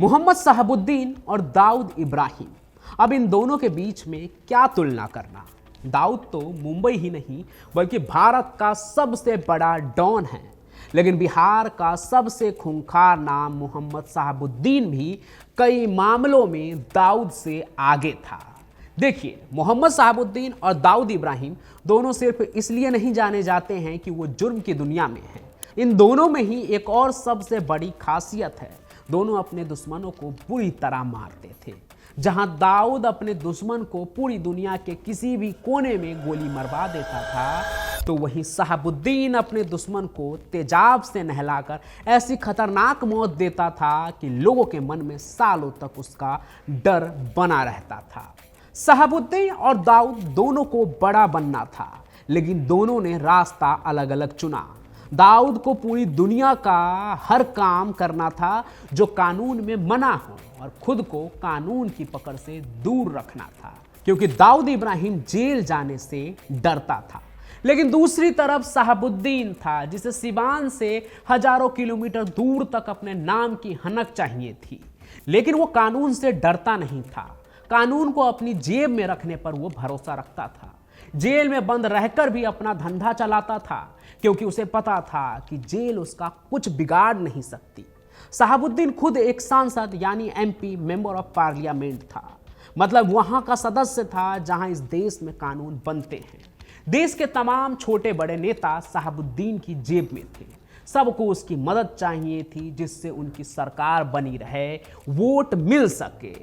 मोहम्मद शहाबुद्दीन और दाऊद इब्राहिम, अब इन दोनों के बीच में क्या तुलना करना। दाऊद तो मुंबई ही नहीं बल्कि भारत का सबसे बड़ा डॉन है, लेकिन बिहार का सबसे खूंखार नाम मोहम्मद शहाबुद्दीन भी कई मामलों में दाऊद से आगे था। देखिए, मोहम्मद शहाबुद्दीन और दाऊद इब्राहिम दोनों सिर्फ इसलिए नहीं जाने जाते हैं कि वो जुर्म की दुनिया में हैं। इन दोनों में ही एक और सबसे बड़ी खासियत है, दोनों अपने दुश्मनों को बुरी तरह मारते थे। जहां दाऊद अपने दुश्मन को पूरी दुनिया के किसी भी कोने में गोली मरवा देता था, तो वहीं शहाबुद्दीन अपने दुश्मन को तेजाब से नहलाकर ऐसी खतरनाक मौत देता था कि लोगों के मन में सालों तक उसका डर बना रहता था। शहाबुद्दीन और दाऊद दोनों को बड़ा बनना था, लेकिन दोनों ने रास्ता अलग अलग चुना। दाऊद को पूरी दुनिया का हर काम करना था जो कानून में मना हो, और खुद को कानून की पकड़ से दूर रखना था, क्योंकि दाऊद इब्राहिम जेल जाने से डरता था। लेकिन दूसरी तरफ शहाबुद्दीन था, जिसे सिवान से हजारों किलोमीटर दूर तक अपने नाम की हनक चाहिए थी, लेकिन वो कानून से डरता नहीं था। कानून को अपनी जेब में रखने पर वो भरोसा रखता था। जेल में बंद रहकर भी अपना धंधा चलाता था, क्योंकि उसे पता था कि जेल उसका कुछ बिगाड़ नहीं सकती। शहाबुद्दीन खुद एक सांसद यानी एमपी, मेंबर ऑफ पार्लियामेंट था, मतलब वहां का सदस्य था जहां इस देश में कानून बनते हैं। देश के तमाम छोटे बड़े नेता शहाबुद्दीन की जेब में थे। सबको उसकी मदद चाहिए थी, जिससे उनकी सरकार बनी रहे, वोट मिल सके।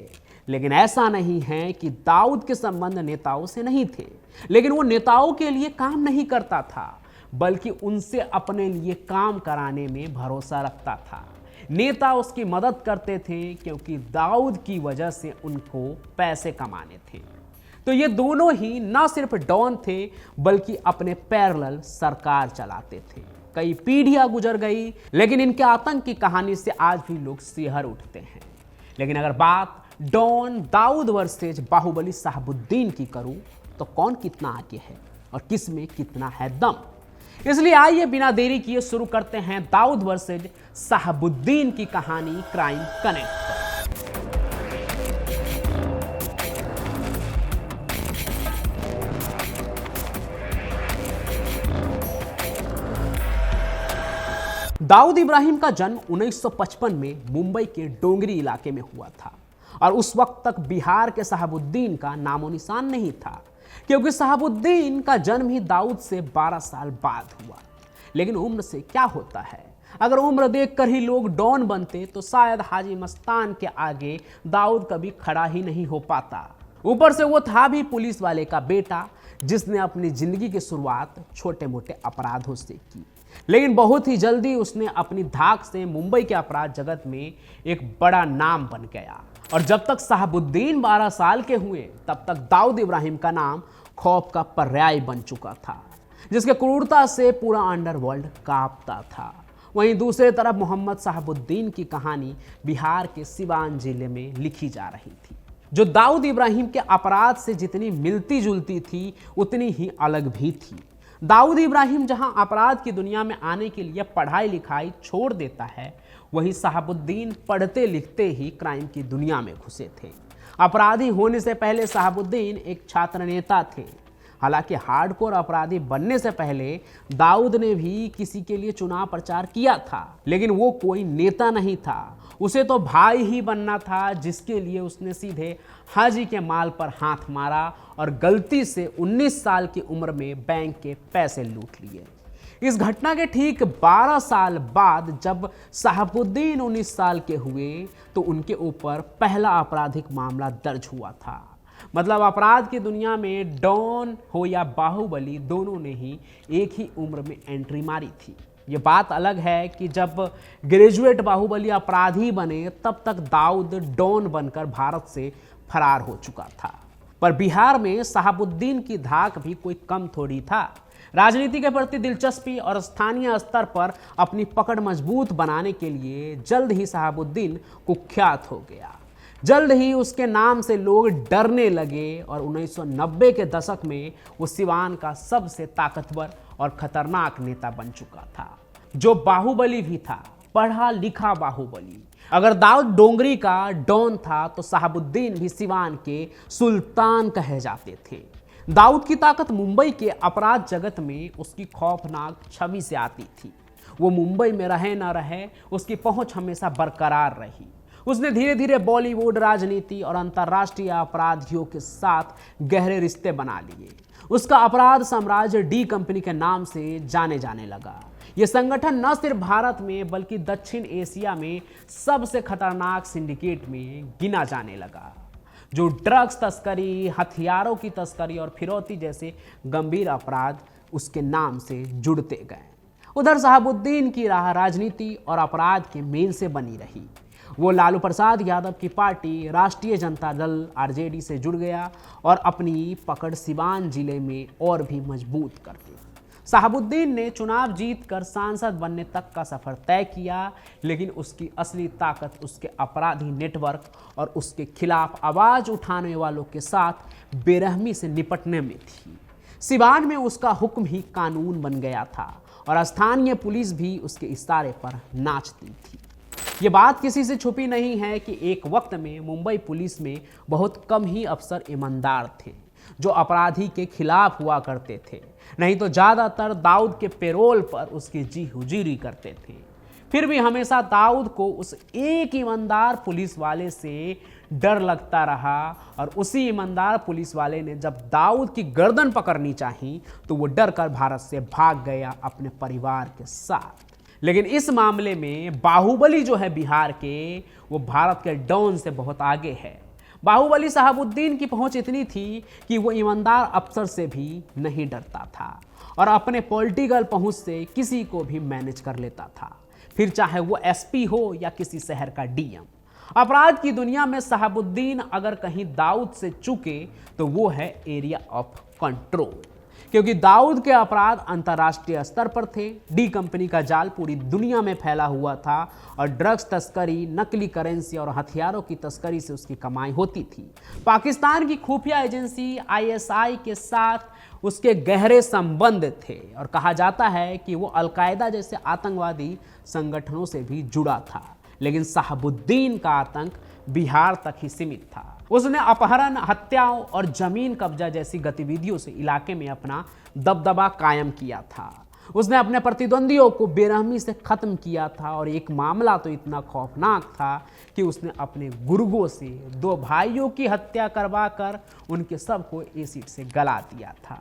लेकिन ऐसा नहीं है कि दाऊद के संबंध नेताओं से नहीं थे, लेकिन वो नेताओं के लिए काम नहीं करता था, बल्कि उनसे अपने लिए काम कराने में भरोसा रखता था। नेता उसकी मदद करते थे क्योंकि दाऊद की वजह से उनको पैसे कमाने थे। तो ये दोनों ही न सिर्फ डॉन थे, बल्कि अपने पैरेलल सरकार चलाते थे। कई पीढ़ियां गुजर गई, लेकिन इनके आतंक की कहानी से आज भी लोग सिहर उठते हैं। लेकिन अगर बात डॉन दाऊद वर्सेज बाहुबली शहाबुद्दीन की करूं, तो कौन कितना आगे है और किस में कितना है दम। इसलिए आइए बिना देरी किए शुरू करते हैं दाऊद वर्सेज शहाबुद्दीन की कहानी क्राइम कनेक्ट। दाऊद इब्राहिम का जन्म 1955 में मुंबई के डोंगरी इलाके में हुआ था, और उस वक्त तक बिहार के शहाबुद्दीन का नामो निशान नहीं था, क्योंकि शहाबुद्दीन का जन्म ही दाऊद से 12 साल बाद हुआ। लेकिन उम्र से क्या होता है, अगर उम्र देखकर ही लोग डॉन बनते तो शायद हाजी मस्तान के आगे दाऊद कभी खड़ा ही नहीं हो पाता। ऊपर से वो था भी पुलिस वाले का बेटा, जिसने अपनी जिंदगी की शुरुआत छोटे मोटे अपराधों से की। लेकिन बहुत ही जल्दी उसने अपनी धाक से मुंबई के अपराध जगत में एक बड़ा नाम बन गया। और जब तक शहाबुद्दीन 12 साल के हुए, तब तक दाऊद इब्राहिम का नाम खौफ का पर्याय बन चुका था, जिसके क्रूरता से पूरा अंडरवर्ल्ड कांपता था। वहीं दूसरी तरफ मोहम्मद शहाबुद्दीन की कहानी बिहार के सिवान जिले में लिखी जा रही थी, जो दाऊद इब्राहिम के अपराध से जितनी मिलती जुलती थी, उतनी ही अलग भी थी। दाऊद इब्राहिम जहां अपराध की दुनिया में आने के लिए पढ़ाई लिखाई छोड़ देता है, वहीं शहाबुद्दीन पढ़ते लिखते ही क्राइम की दुनिया में घुसे थे। अपराधी होने से पहले शहाबुद्दीन एक छात्र नेता थे। हालांकि हार्डकोर अपराधी बनने से पहले दाऊद ने भी किसी के लिए चुनाव प्रचार किया था, लेकिन वो कोई नेता नहीं था। उसे तो भाई ही बनना था, जिसके लिए उसने सीधे हाजी के माल पर हाथ मारा और गलती से 19 साल की उम्र में बैंक के पैसे लूट लिए। इस घटना के ठीक 12 साल बाद जब शहाबुद्दीन 19 साल के हुए, तो उनके ऊपर पहला आपराधिक मामला दर्ज हुआ था। मतलब अपराध की दुनिया में डॉन हो या बाहुबली, दोनों ने ही एक ही उम्र में एंट्री मारी थी। ये बात अलग है कि जब ग्रेजुएट बाहुबली अपराधी बने, तब तक दाऊद डॉन बनकर भारत से फरार हो चुका था। पर बिहार में शहाबुद्दीन की धाक भी कोई कम थोड़ी था। राजनीति के प्रति दिलचस्पी और स्थानीय स्तर पर अपनी पकड़ मजबूत बनाने के लिए जल्द ही शहाबुद्दीन कुख्यात हो गया। जल्द ही उसके नाम से लोग डरने लगे और 1990 के दशक में वो सिवान का सबसे ताकतवर और खतरनाक नेता बन चुका था, जो बाहुबली भी था, पढ़ा लिखा बाहुबली। अगर दाऊद डोंगरी का डॉन था तो शहाबुद्दीन भी सिवान के सुल्तान कहे जाते थे। दाऊद की ताकत मुंबई के अपराध जगत में उसकी खौफनाक छवि से आती थी। वो मुंबई में रहे ना रहे, उसकी पहुंच हमेशा बरकरार रही। उसने धीरे धीरे बॉलीवुड, राजनीति और अंतर्राष्ट्रीय अपराधियों के साथ गहरे रिश्ते बना लिए। उसका अपराध साम्राज्य डी कंपनी के नाम से जाने जाने लगा। यह संगठन न सिर्फ भारत में बल्कि दक्षिण एशिया में सबसे खतरनाक सिंडिकेट में गिना जाने लगा, जो ड्रग्स तस्करी, हथियारों की तस्करी और फिरौती जैसे गंभीर अपराध उसके नाम से जुड़ते गए। उधर शहाबुद्दीन की राह राजनीति और अपराध के मेल से बनी रही। वो लालू प्रसाद यादव की पार्टी राष्ट्रीय जनता दल आरजेडी से जुड़ गया और अपनी पकड़ सिवान जिले में और भी मजबूत कर दी। शहाबुद्दीन ने चुनाव जीतकर सांसद बनने तक का सफर तय किया, लेकिन उसकी असली ताकत उसके अपराधी नेटवर्क और उसके खिलाफ आवाज उठाने वालों के साथ बेरहमी से निपटने में थी। सिवान में उसका हुक्म ही कानून बन गया था और स्थानीय पुलिस भी उसके इशारे पर नाचती थी। ये बात किसी से छुपी नहीं है कि एक वक्त में मुंबई पुलिस में बहुत कम ही अफसर ईमानदार थे जो अपराधी के खिलाफ हुआ करते थे, नहीं तो ज़्यादातर दाऊद के पेरोल पर उसकी जी हुजूरी करते थे। फिर भी हमेशा दाऊद को उस एक ईमानदार पुलिस वाले से डर लगता रहा और उसी ईमानदार पुलिस वाले ने जब दाऊद की गर्दन पकड़नी चाही तो वो डर कर भारत से भाग गया अपने परिवार के साथ। लेकिन इस मामले में बाहुबली जो है बिहार के, वो भारत के डॉन से बहुत आगे है। बाहुबली शहाबुद्दीन की पहुंच इतनी थी कि वो ईमानदार अफसर से भी नहीं डरता था और अपने पॉलिटिकल पहुंच से किसी को भी मैनेज कर लेता था, फिर चाहे वो एसपी हो या किसी शहर का डीएम। अपराध की दुनिया में शहाबुद्दीन अगर कहीं दाऊद से चूके तो वो है एरिया ऑफ कंट्रोल, क्योंकि दाऊद के अपराध अंतर्राष्ट्रीय स्तर पर थे। डी कंपनी का जाल पूरी दुनिया में फैला हुआ था और ड्रग्स तस्करी, नकली करेंसी और हथियारों की तस्करी से उसकी कमाई होती थी। पाकिस्तान की खुफिया एजेंसी आईएसआई के साथ उसके गहरे संबंध थे और कहा जाता है कि वो अलकायदा जैसे आतंकवादी संगठनों से भी जुड़ा था। लेकिन शहाबुद्दीन का आतंक बिहार तक ही सीमित था। उसने अपहरण, हत्याओं और जमीन कब्जा जैसी गतिविधियों से इलाके में अपना दबदबा कायम किया था। उसने अपने प्रतिद्वंदियों को बेरहमी से खत्म किया था और एक मामला तो इतना खौफनाक था कि उसने अपने गुर्गों से 2 भाइयों की हत्या करवाकर उनके सबको एसिड से गला दिया था।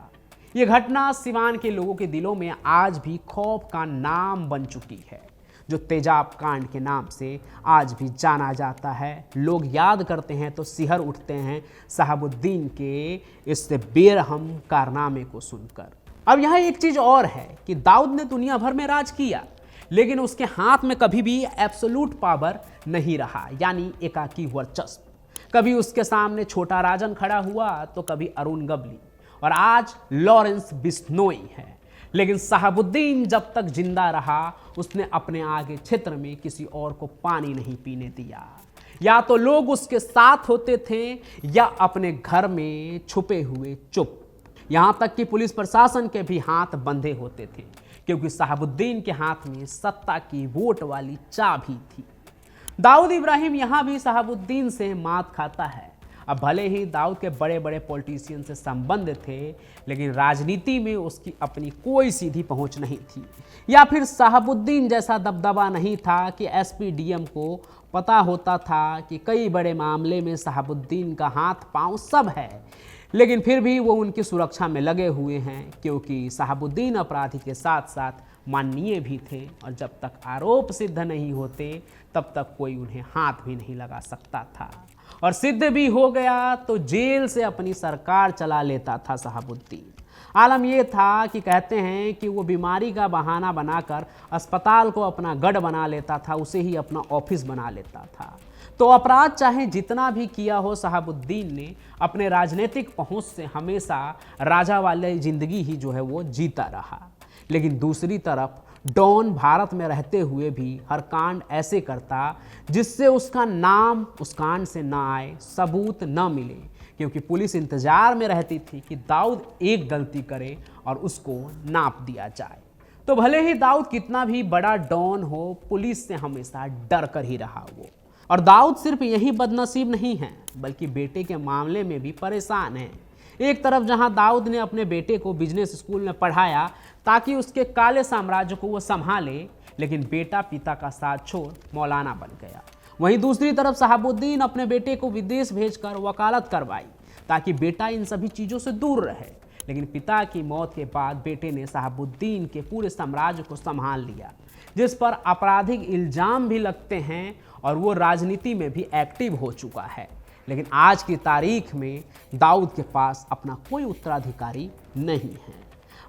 ये घटना सिवान के लोगों के दिलों में आज भी खौफ का नाम बन चुकी है, जो तेजाब कांड के नाम से आज भी जाना जाता है। लोग याद करते हैं तो सिहर उठते हैं शहाबुद्दीन के इस बेरहम कारनामे को सुनकर। अब यहाँ एक चीज़ और है कि दाऊद ने दुनिया भर में राज किया, लेकिन उसके हाथ में कभी भी एब्सोल्यूट पावर नहीं रहा, यानी एकाकी वर्चस्व। कभी उसके सामने छोटा राजन खड़ा हुआ तो कभी अरुण गवली और आज लॉरेंस बिश्नोई है। लेकिन शहाबुद्दीन जब तक जिंदा रहा उसने अपने आगे क्षेत्र में किसी और को पानी नहीं पीने दिया। या तो लोग उसके साथ होते थे या अपने घर में छुपे हुए चुप। यहां तक कि पुलिस प्रशासन के भी हाथ बंधे होते थे, क्योंकि शहाबुद्दीन के हाथ में सत्ता की वोट वाली चाबी थी। दाऊद इब्राहिम यहां भी शहाबुद्दीन से मात खाता है। अब भले ही दाऊद के बड़े बड़े पॉलिटिशियन से संबंध थे, लेकिन राजनीति में उसकी अपनी कोई सीधी पहुंच नहीं थी, या फिर शहाबुद्दीन जैसा दबदबा नहीं था कि एसपी डीएम को पता होता था कि कई बड़े मामले में शहाबुद्दीन का हाथ पांव सब है, लेकिन फिर भी वो उनकी सुरक्षा में लगे हुए हैं, क्योंकि शहाबुद्दीन अपराधी के साथ साथ माननीय भी थे और जब तक आरोप सिद्ध नहीं होते तब तक कोई उन्हें हाथ भी नहीं लगा सकता था। और सिद्ध भी हो गया तो जेल से अपनी सरकार चला लेता था शहाबुद्दीन। आलम यह था कि कहते हैं कि वो बीमारी का बहाना बनाकर अस्पताल को अपना गढ़ बना लेता था, उसे ही अपना ऑफिस बना लेता था। तो अपराध चाहे जितना भी किया हो, शहाबुद्दीन ने अपने राजनीतिक पहुंच से हमेशा राजा वाली जिंदगी ही जो है वो जीता रहा। लेकिन दूसरी तरफ डॉन भारत में रहते हुए भी हर कांड ऐसे करता जिससे उसका नाम उस कांड से ना आए, सबूत न मिले, क्योंकि पुलिस इंतजार में रहती थी कि दाऊद एक गलती करे और उसको नाप दिया जाए। तो भले ही दाऊद कितना भी बड़ा डॉन हो, पुलिस से हमेशा डर कर ही रहा वो। और दाऊद सिर्फ यही बदनसीब नहीं है बल्कि बेटे के मामले में भी परेशान है। एक तरफ जहां दाऊद ने अपने बेटे को बिजनेस स्कूल में पढ़ाया ताकि उसके काले साम्राज्य को वो संभाले, लेकिन बेटा पिता का साथ छोड़ मौलाना बन गया। वहीं दूसरी तरफ शहाबुद्दीन अपने बेटे को विदेश भेजकर वकालत करवाई ताकि बेटा इन सभी चीज़ों से दूर रहे, लेकिन पिता की मौत के बाद बेटे ने शहाबुद्दीन के पूरे साम्राज्य को संभाल लिया, जिस पर आपराधिक इल्जाम भी लगते हैं और वो राजनीति में भी एक्टिव हो चुका है। लेकिन आज की तारीख में दाऊद के पास अपना कोई उत्तराधिकारी नहीं है।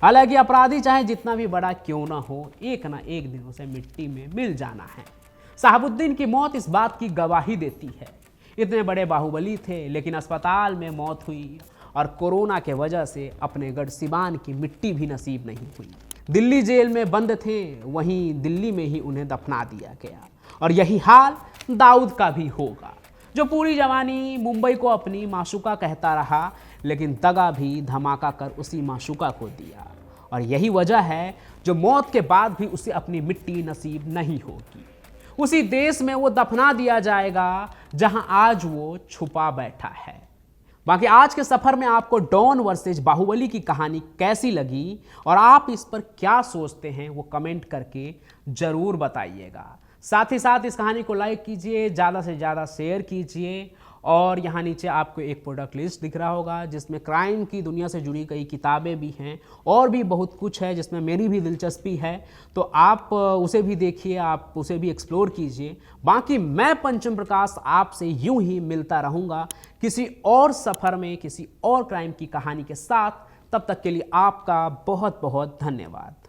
हालांकि अपराधी चाहे जितना भी बड़ा क्यों ना हो, एक ना एक दिन उसे मिट्टी में मिल जाना है। शहाबुद्दीन की मौत इस बात की गवाही देती है। इतने बड़े बाहुबली थे, लेकिन अस्पताल में मौत हुई और कोरोना के वजह से अपने गढ़ सिवान की मिट्टी भी नसीब नहीं हुई। दिल्ली जेल में बंद थे, वहीं दिल्ली में ही उन्हें दफना दिया गया। और यही हाल दाऊद का भी होगा, जो पूरी जवानी मुंबई को अपनी माशूका कहता रहा, लेकिन दगा भी धमाका कर उसी माशूका को दिया। और यही वजह है जो मौत के बाद भी उसे अपनी मिट्टी नसीब नहीं होगी। उसी देश में वो दफना दिया जाएगा जहां आज वो छुपा बैठा है। बाकी आज के सफर में आपको डॉन वर्सेस बाहुबली की कहानी कैसी लगी और आप इस पर क्या सोचते हैं, वो कमेंट करके जरूर बताइएगा। साथ ही साथ इस कहानी को लाइक कीजिए, ज़्यादा से ज़्यादा शेयर कीजिए। और यहाँ नीचे आपको एक प्रोडक्ट लिस्ट दिख रहा होगा जिसमें क्राइम की दुनिया से जुड़ी कई किताबें भी हैं और भी बहुत कुछ है जिसमें मेरी भी दिलचस्पी है, तो आप उसे भी देखिए, आप उसे भी एक्सप्लोर कीजिए। बाकी मैं पंचम प्रकाश आपसे यूं ही मिलता रहूँगा किसी और सफ़र में किसी और क्राइम की कहानी के साथ। तब तक के लिए आपका बहुत बहुत धन्यवाद।